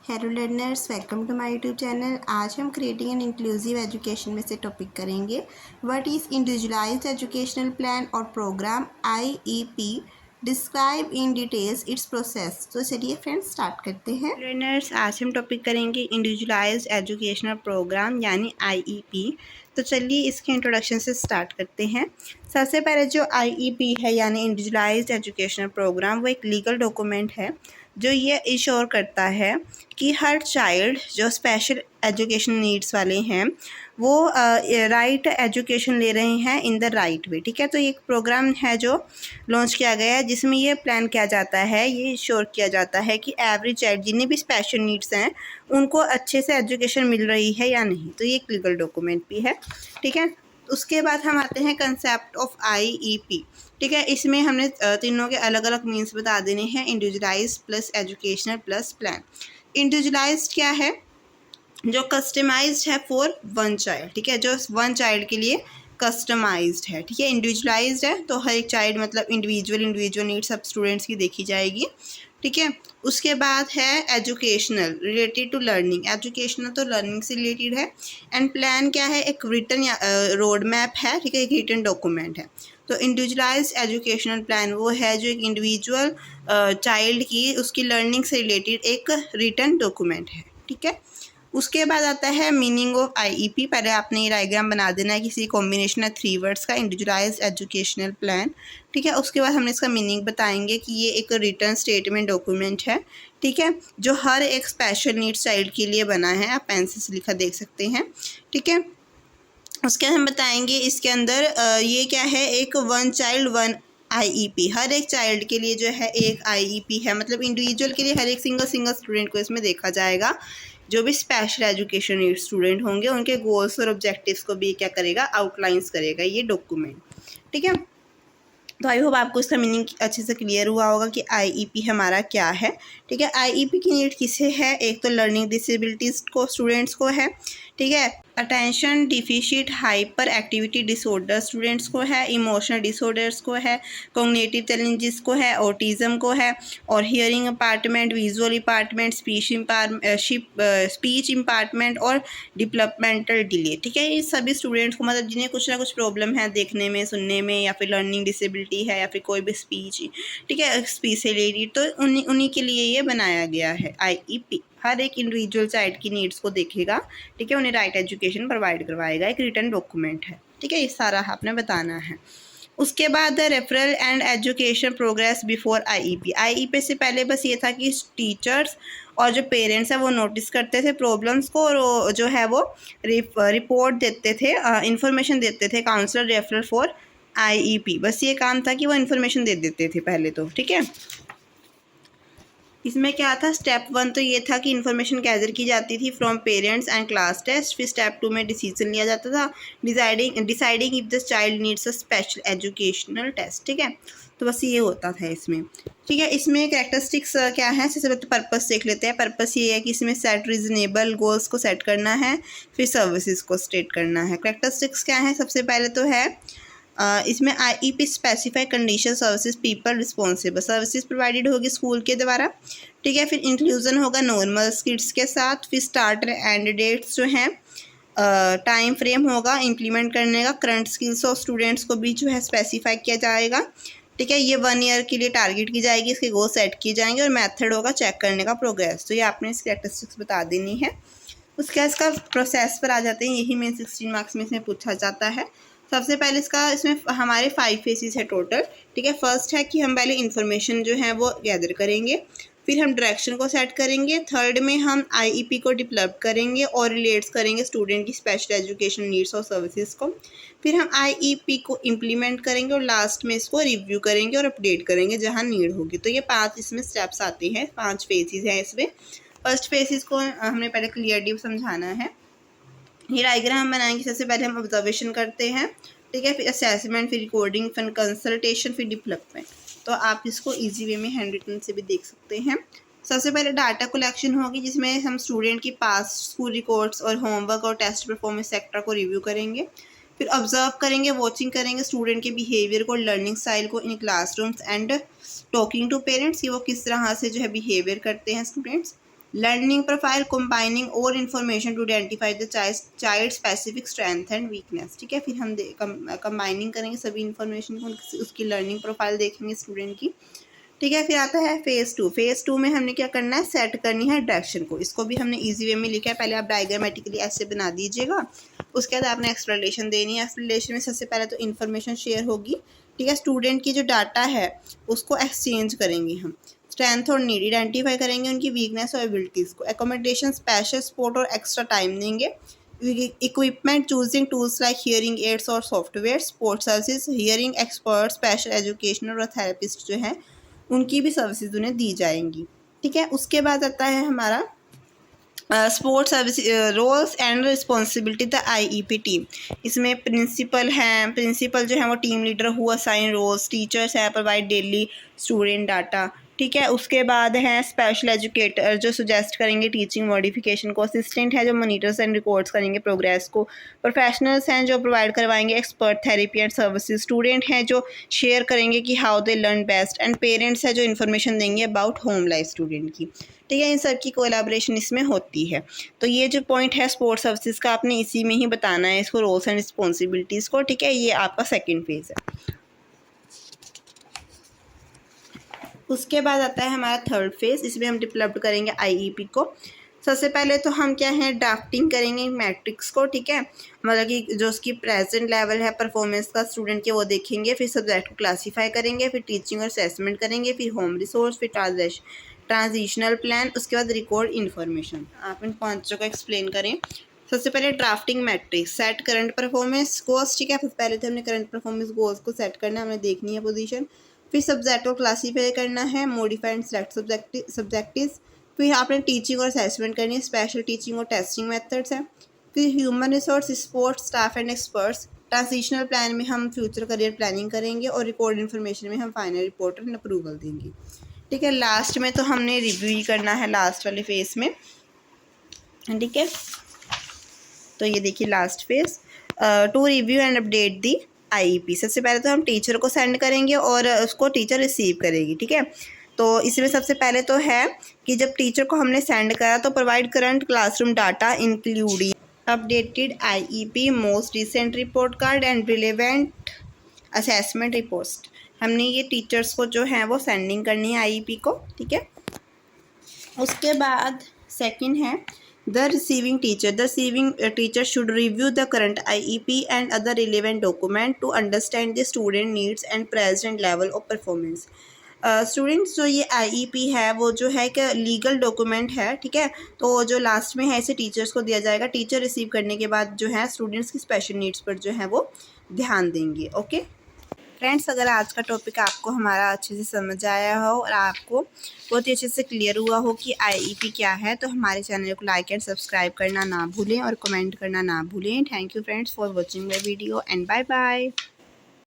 Hello learners, welcome to my YouTube channel. आज हम creating an inclusive education में से टॉपिक करेंगे what is individualised educational plan और programme IEP, describe in details its process. तो चलिए फ्रेंड्स स्टार्ट करते हैं। लर्नर्स, आज हम टॉपिक करेंगे इंडिविजुअलाइज्ड एजुकेशनल प्रोग्राम यानी IEP। तो चलिए इसके इंट्रोडक्शन से स्टार्ट करते हैं। सबसे पहले जो IEP है यानी इंडिविजुअलाइज्ड एजुकेशनल प्रोग्राम, वो एक लीगल डॉक्यूमेंट है जो ये इंश्योर करता है कि हर चाइल्ड जो स्पेशल एजुकेशन नीड्स वाले हैं वो राइट एजुकेशन ले रहे हैं इन द राइट वे। ठीक है, तो ये एक प्रोग्राम है जो लॉन्च किया गया है जिसमें ये प्लान किया जाता है, ये इंश्योर किया जाता है कि एवरी चाइल्ड जिन्हें भी स्पेशल नीड्स हैं उनको अच्छे से एजुकेशन मिल रही है या नहीं। तो ये एक लीगल डॉक्यूमेंट भी है। ठीक है, उसके बाद हम आते हैं कंसेप्ट ऑफ IEP। ठीक है, इसमें हमने तीनों के अलग अलग मीन्स बता देने हैं, individualised plus educational plus plan. Individualised क्या है? जो कस्टमाइज्ड है फॉर वन चाइल्ड। ठीक है, जो वन चाइल्ड के लिए कस्टमाइज्ड है। ठीक है, इंडिविजुअलाइज्ड है तो हर एक चाइल्ड मतलब इंडिविजुअल नीड्स सब स्टूडेंट्स की देखी जाएगी। ठीक है, उसके बाद है educational, related to learning. Educational तो लर्निंग से रिलेटेड है। एंड प्लान क्या है? एक रिटन या रोड मैप है। ठीक है, एक रिटन डॉक्यूमेंट है। तो इंडिविजुअलाइज्ड एजुकेशनल प्लान वो है जो एक इंडिविजुअल चाइल्ड की उसकी लर्निंग से रिलेटेड एक रिटन डॉक्यूमेंट है। ठीक है, उसके बाद आता है मीनिंग ऑफ IEP। पहले आपने ये डायग्राम बना देना है किसी कॉम्बिनेशन है 3 वर्ड्स का, इंडिविजुअलाइज्ड एजुकेशनल प्लान। ठीक है, उसके बाद हमने इसका मीनिंग बताएंगे कि ये एक रिटर्न स्टेटमेंट डॉक्यूमेंट है। ठीक है, जो हर एक स्पेशल नीड्स चाइल्ड के लिए बना है। आप पेंसिल से लिखा देख सकते हैं। ठीक है, उसके बाद हम बताएंगे इसके अंदर ये क्या है, एक वन चाइल्ड वन IEP। हर एक चाइल्ड के लिए जो है एक IEP है, मतलब इंडिविजुअल के लिए हर एक सिंगल स्टूडेंट को इसमें देखा जाएगा। जो भी स्पेशल एजुकेशन नीड स्टूडेंट होंगे उनके गोल्स और ऑब्जेक्टिव्स को भी क्या करेगा, आउटलाइंस करेगा ये डॉक्यूमेंट। ठीक है, तो आई होप आपको इसका मीनिंग अच्छे से क्लियर हुआ होगा कि IEP हमारा क्या है। ठीक है, IEP की नीड किसे है? एक तो लर्निंग डिसेबिलिटीज़ को स्टूडेंट्स को है। ठीक है, attention deficit hyper activity disorder students को है, इमोशनल डिसऑर्डर्स को है, कॉग्निटिव चैलेंजेस को है, ऑटिज़म को है, और hearing impairment, visual impairment, speech impairment और डेवलपमेंटल डिले। ठीक है, ये सभी स्टूडेंट्स को मतलब जिन्हें कुछ ना कुछ प्रॉब्लम है देखने में, सुनने में, या फिर लर्निंग डिसेबिलिटी है, या फिर कोई भी स्पीच, ठीक है, स्पीच से रिलेटेड, तो उन्हीं के लिए ये बनाया गया है IEP। हर एक इंडिविजुअल चाइल्ड की नीड्स को देखेगा। ठीक है, उन्हें राइट एजुकेशन प्रोवाइड करवाएगा। एक रिटन डॉक्यूमेंट है। ठीक है, ये सारा आपने बताना है। उसके बाद referral and education progress before IEP से पहले बस ये था कि टीचर्स और जो पेरेंट्स हैं वो नोटिस करते थे प्रॉब्लम्स को, और जो है वो रिपोर्ट देते थे, इंफॉर्मेशन देते थे, काउंसलर रेफरल फॉर IEP। बस ये काम था कि वो इन्फॉर्मेशन दे देते थे पहले तो। ठीक है, इसमें क्या था, स्टेप 1 तो ये था कि इन्फॉर्मेशन गैदर की जाती थी from parents and class test. फिर स्टेप 2 में डिसीजन लिया जाता था, deciding if the child needs a special educational test. ठीक है, तो बस ये होता था इसमें। ठीक है, इसमें कैरेक्टरिस्टिक्स क्या है, सबसे पहले पर्पस देख लेते हैं। पर्पस ये है कि इसमें सेट रीजनेबल गोल्स को सेट करना है, फिर सर्विसेज को स्टेट करना है। कैरेक्टरिस्टिक्स क्या है, सबसे पहले तो है इसमें IEP specify condition services people responsible, services provided होगी स्कूल के द्वारा। ठीक है, फिर इंक्लूजन होगा नॉर्मल किड्स के साथ, फिर स्टार्टर एंड डेट्स जो हैं, टाइम फ्रेम होगा इम्प्लीमेंट करने का, करंट स्किल्स ऑफ स्टूडेंट्स को भी जो है स्पेसिफाई किया जाएगा। ठीक है, ये 1 ईयर के लिए टारगेट की जाएगी, इसके गोल सेट किए जाएंगे, और मेथड होगा चेक करने का प्रोग्रेस। तो ये आपने इसकी कैरेक्टरिस्टिक्स बता देनी है। उसके बाद इसका प्रोसेस पर आ जाते हैं, यही मेन 16 मार्क्स में इसमें पूछा जाता है। सबसे पहले इसमें हमारे 5 फेजेस है टोटल। ठीक है, फर्स्ट है कि हम पहले इन्फॉर्मेशन जो है वो गैदर करेंगे, फिर हम डायरेक्शन को सेट करेंगे, थर्ड में हम IEP को डेवलप करेंगे और रिलेट्स करेंगे स्टूडेंट की स्पेशल एजुकेशन नीड्स और सर्विसेज को, फिर हम IEP को इम्प्लीमेंट करेंगे और लास्ट में इसको रिव्यू करेंगे और अपडेट करेंगे जहाँ नीड होगी। तो ये 5 इसमें स्टेप्स आते हैं, 5 फेजेस हैं इसमें। फर्स्ट फेजेस को हमने पहले क्लियरली समझाना है। ये डायग्राम हम बनाएंगे, सबसे पहले हम ऑब्जर्वेशन करते हैं। ठीक है, फिर असेसमेंट, फिर रिकॉर्डिंग, फिर कंसल्टेशन, फिर डेवलपमेंट। तो आप इसको इजी वे में हैंड रिटन से भी देख सकते हैं। सबसे पहले डाटा कलेक्शन होगी जिसमें हम स्टूडेंट की पास स्कूल रिकॉर्ड्स और होमवर्क और टेस्ट परफॉर्मेंस सेक्टर को रिव्यू करेंगे, फिर ऑब्जर्व करेंगे, वॉचिंग करेंगे स्टूडेंट के बिहेवियर को, लर्निंग स्टाइल को in classrooms and talking to parents, कि वो किस तरह से जो है बिहेवियर करते हैं स्टूडेंट्स। लर्निंग प्रोफाइल कंबाइनिंग और information to identify the child specific strength and weakness. ठीक है, फिर हम कंबाइनिंग करेंगे सभी इन्फॉर्मेशन को, उसकी लर्निंग प्रोफाइल देखेंगे स्टूडेंट की। ठीक है, फिर आता है फेज़ 2। फेज़ 2 में हमने क्या करना है, सेट करनी है डायरेक्शन को। इसको भी हमने इजी वे में लिखा है, पहले आप डायग्रामेटिकली ऐसे बना दीजिएगा। उसके बाद आपने एक्सप्लेनेशन देनी है। एक्सप्लेनेशन में सबसे पहले तो इन्फॉर्मेशन शेयर होगी। ठीक है, स्टूडेंट की जो डाटा है उसको एक्सचेंज करेंगे हम। स्ट्रेंथ और नीड आइडेंटिफाई करेंगे, उनकी वीकनेस और एबिलिटीज़ को। एकोमोडेशन, स्पेशल सपोर्ट और एक्स्ट्रा टाइम देंगे। Equipment, choosing tools like hearing aids और software. Support services, hearing expert, special educational और थेरेपिस्ट जो हैं उनकी भी सर्विसेज उन्हें दी जाएंगी। ठीक है, उसके बाद आता है हमारा sports service roles and responsibility the IEP team. इसमें प्रिंसिपल हैं, प्रिंसिपल जो है वो team leader who assign roles. Teachers है प्रोवाइड डेली स्टूडेंट डाटा। ठीक है, उसके बाद हैं स्पेशल एजुकेटर जो सुजेस्ट करेंगे टीचिंग मॉडिफिकेशन को। असिस्टेंट है जो मॉनिटर्स एंड रिकॉर्ड्स करेंगे प्रोग्रेस को। प्रोफेशनल्स हैं जो प्रोवाइड करवाएंगे expert therapy and services. Student हैं जो शेयर करेंगे कि how they learn best. And parents है जो इन्फॉर्मेशन देंगे अबाउट होम लाइफ स्टूडेंट की। ठीक है, इन सब की कोलैबोरेशन इसमें होती है। तो ये जो पॉइंट है स्पोर्ट्स सर्विसेज का, आपने इसी में ही बताना है इसको, रोल्स एंड रिस्पॉन्सिबिलिटीज़ को। ठीक है, ये आपका सेकंड फेज़ है। उसके बाद आता है हमारा थर्ड फेज़। इसमें हम डेवलप करेंगे IEP को। सबसे पहले तो हम क्या है, ड्राफ्टिंग करेंगे मैट्रिक्स को। ठीक है, मतलब कि जो उसकी प्रेजेंट लेवल है परफॉर्मेंस का स्टूडेंट के, वो देखेंगे। फिर सब्जेक्ट को क्लासीफाई करेंगे, फिर टीचिंग और असेसमेंट करेंगे, फिर होम रिसोर्स, फिर ट्रांजिशनल प्लान, उसके बाद रिकॉर्ड इन्फॉर्मेशन। आप इन पांचों को एक्सप्लेन करें। सबसे पहले drafting matrix, set current performance goals. ठीक है, पहले तो हमने करंट परफॉर्मेंस गोल्स को सेट करना है, हमें देखनी है पोजीशन। फिर सब्जेक्ट को क्लासीफाई करना है, मॉडिफाई एंड सेलेक्ट सब्जेक्टिव्स। फिर आपने टीचिंग और असेसमेंट करनी है, स्पेशल टीचिंग और टेस्टिंग मेथड्स हैं। फिर human resource, sports, staff and experts. Transitional plan में हम फ्यूचर करियर प्लानिंग करेंगे, और रिकॉर्ड इन्फॉर्मेशन में हम फाइनल रिपोर्ट एंड अप्रूवल देंगे। ठीक है, लास्ट में तो हमने रिव्यू ही करना है लास्ट वाले फेज में। ठीक है, तो ये देखिए last phase, to review and update the IEP। सबसे पहले तो हम टीचर को सेंड करेंगे और उसको टीचर रिसीव करेगी। ठीक है, तो इसमें सबसे पहले तो है कि जब टीचर को हमने सेंड करा तो provide current classroom data including updated IEP, most recent report card and relevant assessment reports. हमने ये टीचर्स को जो है वो सेंडिंग करनी है IEP को। ठीक है, उसके बाद सेकंड है the receiving teacher. The receiving teacher should review the current IEP and other relevant document to understand the student needs and present level of performance. Students जो ये IEP है वो जो है कि लीगल डॉक्यूमेंट है। ठीक है, तो जो लास्ट में है इसे टीचर्स को दिया जाएगा। टीचर रिसीव करने के बाद जो है स्टूडेंट्स की स्पेशल नीड्स पर जो है वो ध्यान देंगे। ओके फ्रेंड्स, अगर आज का टॉपिक आपको हमारा अच्छे से समझ आया हो और आपको बहुत ही अच्छे से क्लियर हुआ हो कि IEP क्या है, तो हमारे चैनल को लाइक एंड सब्सक्राइब करना ना भूलें और कमेंट करना ना भूलें। Thank you friends for watching my video and bye bye.